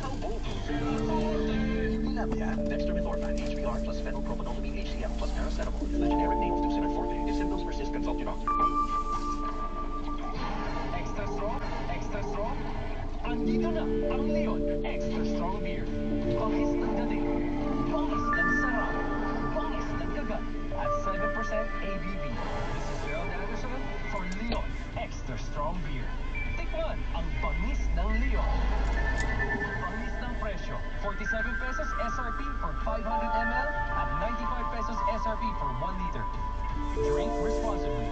isang buo. Unilab yan. Dextromethorphan, HBr plus phenylpropanolamine HCl plus paracetamol is the generic name of Tussinet Forte. If symptoms persist, consult your doctor. Extra strong, extra strong. Andito na ang Leon Extra Strong Beer. Bangis ng dating, bangis ng sarap, bangis ng kagat, at 7% ABV. This is Gerald Anderson for Leon Extra Strong Beer. Tikman ang bangis ng Leon. Bangis ng presyo, 47 pesos SRP for 500 ml at 95 pesos SRP for 1 liter. Drink responsibly.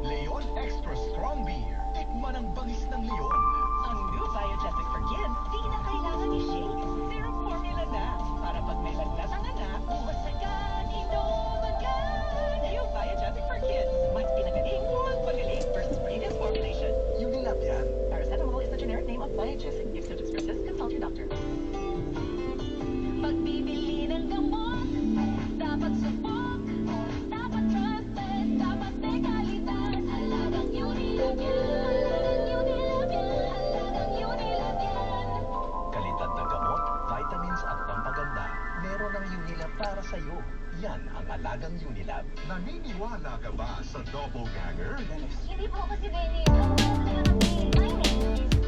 Leon Extra Strong Beer. Tikman ang bangis ng Leon. Ang new Biogesic for Kids, di na kailangan i-shake. Zero formula na. Para pag may lagnat ang anak, bukas agad, inom agad. New Biogesic for Kids. Mas pinagaling, mas pagaling versus previous formulation. Unilab yan. Paracetamol is the generic name of Biogesic. If symptoms persist, consult your doctor. Pagbibili ng gamot, dapat subok, dapat trusted, dapat may kalidad. Alagang Unilab yan, alagang Unilab yan, alagang Unilab yan. Kalidad ng gamot, vitamins at pampaganda. Meron ang Unilab para sa'yo. Yan ang alagang Unilab. Naniniwala ka ba sa doppelganger? Hindi po kasi Benny. Kaya kami, my name is